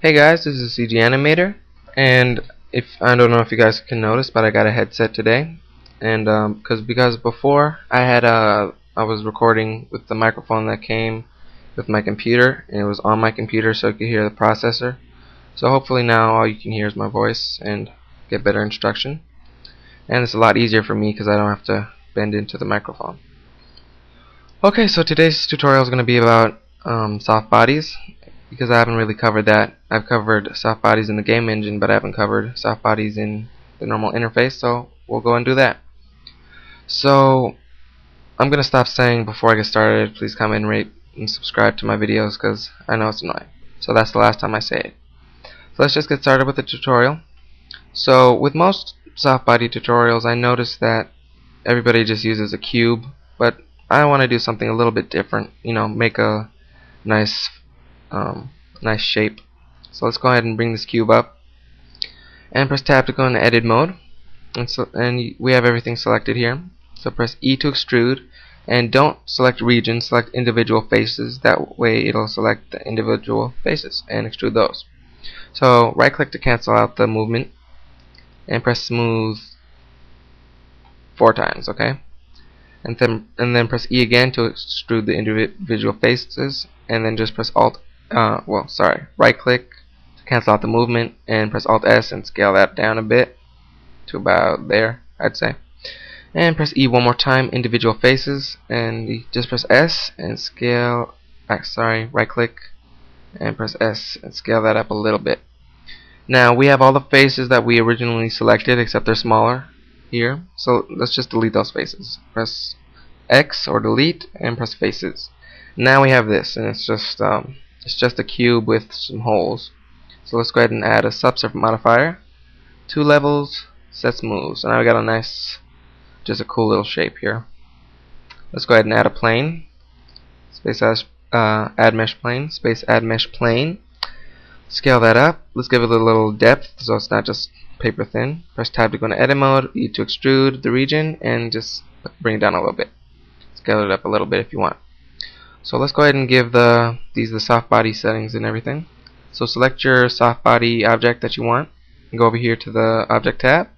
Hey guys, this is CG Animator, and if I don't know if you guys can notice, but I got a headset today, and because before I was recording with the microphone that came with my computer, and it was on my computer, so I could hear the processor. So hopefully now all you can hear is my voice and get better instruction, and it's a lot easier for me because I don't have to bend into the microphone. Okay, so today's tutorial is going to be about soft bodies, because I haven't really covered that. I've covered soft bodies in the game engine, but I haven't covered soft bodies in the normal interface, so we'll go and do that. So I'm going to stop saying before I get started, please comment, rate, and subscribe to my videos, because I know it's annoying. So that's the last time I say it. So let's just get started with the tutorial. So with most soft body tutorials, I noticed that everybody just uses a cube, but I want to do something a little bit different, make a nice nice shape. So let's go ahead and bring this cube up and press tab to go into edit mode, and we have everything selected here. So press E to extrude, and don't select region, select individual faces. That way it'll select the individual faces and extrude those. So right click to cancel out the movement and press smooth 4 times, okay? And then press E again to extrude the individual faces, and then just press right click to cancel out the movement, and press Alt S and scale that down a bit to about there, I'd say. And press E one more time, individual faces, and just press S and right click and press S and scale that up a little bit. Now we have all the faces that we originally selected, except they're smaller here. So let's just delete those faces. Press X or delete and press faces. Now we have this, and it's just a cube with some holes. So let's go ahead and add a subsurface modifier, 2 levels, set smooth. So now we got just a cool little shape here. Let's go ahead and add a plane. Space add mesh plane. Space add mesh plane. Scale that up. Let's give it a little depth so it's not just paper thin. Press tab to go into edit mode, E to extrude the region, and just bring it down a little bit. Scale it up a little bit if you want. So let's go ahead and give these the soft body settings and everything. So select your soft body object that you want, and go over here to the object tab,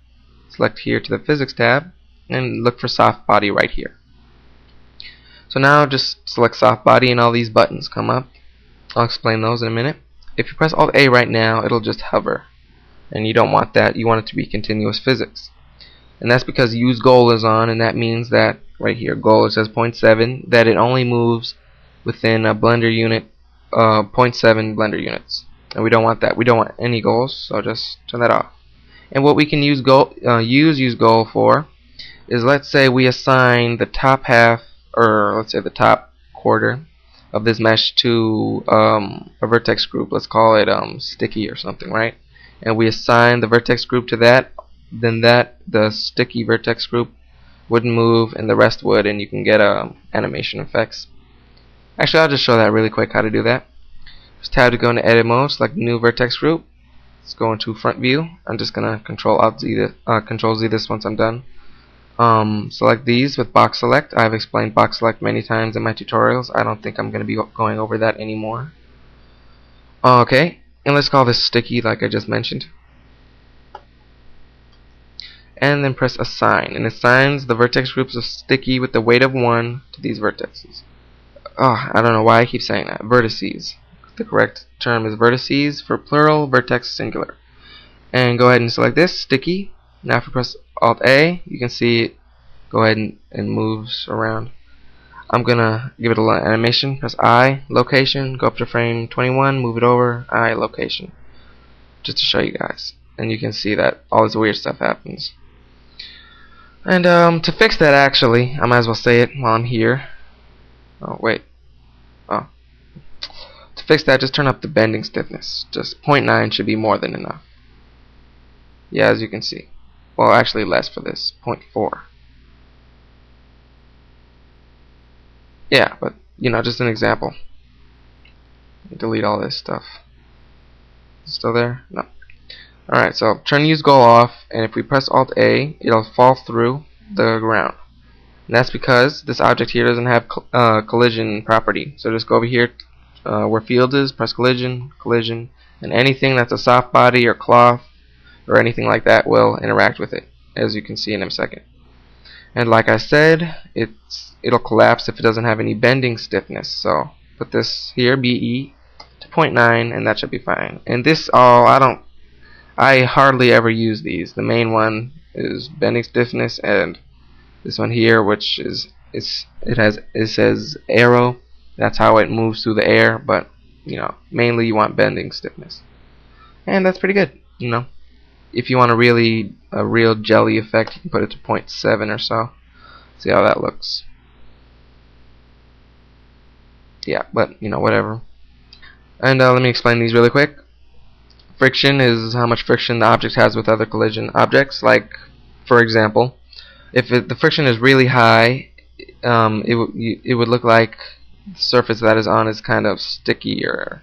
select here to the physics tab, and look for soft body right here. So now just select soft body, and all these buttons come up. I'll explain those in a minute. If you press Alt A right now, it'll just hover, and you don't want that. You want it to be continuous physics, and that's because use goal is on, and that means that right here, goal, it says 0.7, that it only moves within a blender unit, 0.7 blender units, and we don't want that. We don't want any goals, so just turn that off. And what we can use goal for is, let's say we assign the top half, or let's say the top quarter of this mesh to a vertex group. Let's call it sticky or something, right? And we assign the vertex group to that, then the sticky vertex group wouldn't move and the rest would, and you can get animation effects. Actually, I'll just show that really quick how to do that. Just tab to go into edit mode, select new vertex group. Let's go into front view. I'm just gonna Control Z this once I'm done. Select these with box select. I've explained box select many times in my tutorials. I don't think I'm gonna be going over that anymore. Okay, and let's call this sticky like I just mentioned. And then press assign, and it assigns the vertex groups of sticky with the weight of 1 to these vertices. I don't know why I keep saying that. Vertices. The correct term is vertices for plural, vertex singular. And go ahead and select this, sticky. Now if you press Alt A, you can see it go ahead and moves around. I'm gonna give it a little animation. Press I, location, go up to frame 21, move it over, I, location. Just to show you guys. And you can see that all this weird stuff happens. And to fix that, actually, I might as well say it while I'm here. Oh, wait. Oh. To fix that, just turn up the bending stiffness. Just 0.9 should be more than enough. Yeah, as you can see. Well, actually less for this. 0.4. Yeah, but, just an example. Delete all this stuff. Still there? No. Alright, so turn use goal off, and if we press Alt A, it'll fall through the ground. And that's because this object here doesn't have collision property. So just go over here where field is, press collision, and and anything that's a soft body or cloth or anything like that will interact with it, as you can see in a second. And like I said, it'll collapse if it doesn't have any bending stiffness. So put this here, BE, to 0.9, and that should be fine. And this I hardly ever use these. The main one is bending stiffness, and this one here, which it says arrow. That's how it moves through the air, but mainly you want bending stiffness. And that's pretty good. If you want a real jelly effect, you can put it to 0.7 or so. See how that looks. Yeah, but whatever. And let me explain these really quick. Friction is how much friction the object has with other collision objects. Like, for example, if the friction is really high, it would look like the surface that is on is kind of sticky or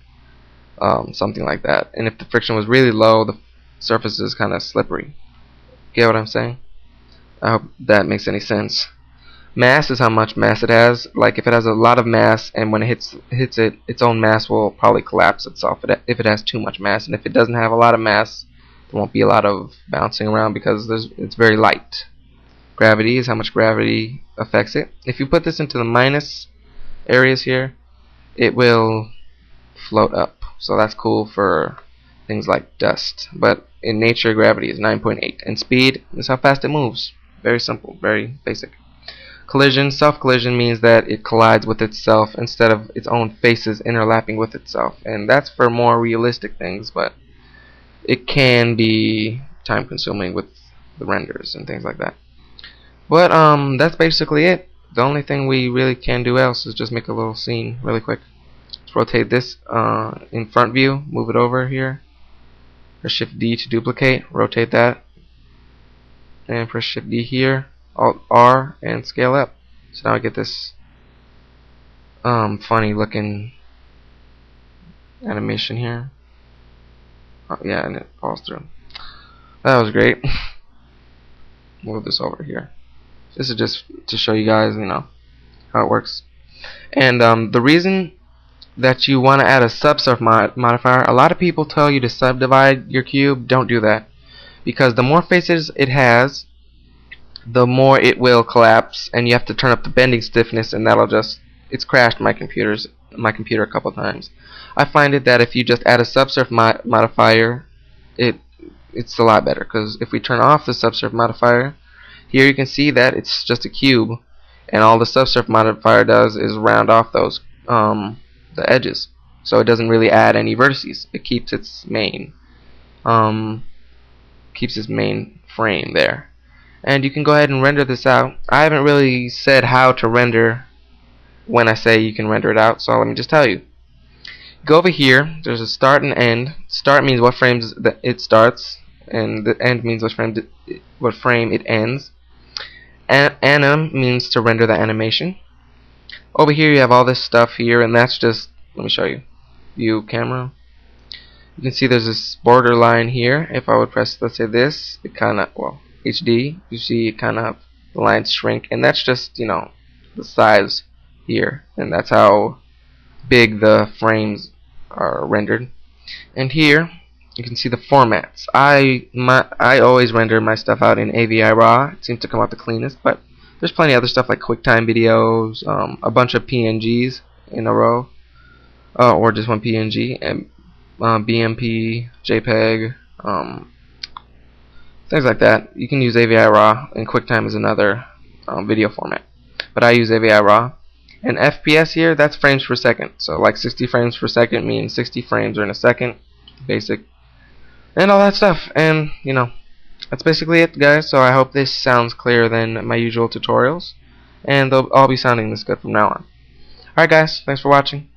something like that. And if the friction was really low, the surface is kind of slippery. Get what I'm saying? I hope that makes any sense. Mass is how much mass it has. Like if it has a lot of mass, and when it hits it, its own mass will probably collapse itself if it has too much mass. And if it doesn't have a lot of mass, there won't be a lot of bouncing around because it's very light. Gravity is how much gravity affects it. If you put this into the minus areas here, it will float up. So that's cool for things like dust. But in nature, gravity is 9.8. And speed is how fast it moves. Very simple, very basic. Collision, self-collision, means that it collides with itself instead of its own faces interlapping with itself. And that's for more realistic things, but it can be time-consuming with the renders and things like that. But that's basically it. The only thing we really can do else is just make a little scene really quick. Let's rotate this in front view, move it over here. Press Shift D to duplicate, rotate that, and press Shift D here, Alt R, and scale up. So now I get this funny looking animation here. Oh, yeah, and it falls through. That was great. Move this over here. This is just to show you guys, how it works. And the reason that you want to add a subsurf modifier, a lot of people tell you to subdivide your cube. Don't do that, because the more faces it has, the more it will collapse, and you have to turn up the bending stiffness, and it's crashed my computer a couple times. I find it that if you just add a subsurf modifier, it's a lot better, because if we turn off the subsurf modifier, here you can see that it's just a cube, and all the subsurf modifier does is round off those the edges, so it doesn't really add any vertices. It keeps its main frame there. And you can go ahead and render this out. I haven't really said how to render when I say you can render it out, so let me just tell you. Go over here, there's a start and end. Start means what frames it starts, and the end means what frame it ends. Anim means to render the animation. Over here you have all this stuff here, and that's just, let me show you. View camera. You can see there's this border line here. If I would press, let's say this, it kinda, HD, you see the lines shrink, and that's just, the size here, and that's how big the frames are rendered. And here you can see the formats. I always render my stuff out in AVI RAW. It seems to come out the cleanest, but there's plenty of other stuff like QuickTime videos, a bunch of PNGs in a row, or just one PNG, and BMP, JPEG, things like that. You can use AVI RAW, and QuickTime is another video format, but I use AVI RAW. And FPS here, that's frames per second. So like 60 frames per second means 60 frames are in a second, basic, and all that stuff. And that's basically it, guys. So I hope this sounds clearer than my usual tutorials, and they'll all be sounding this good from now on. Alright guys, thanks for watching.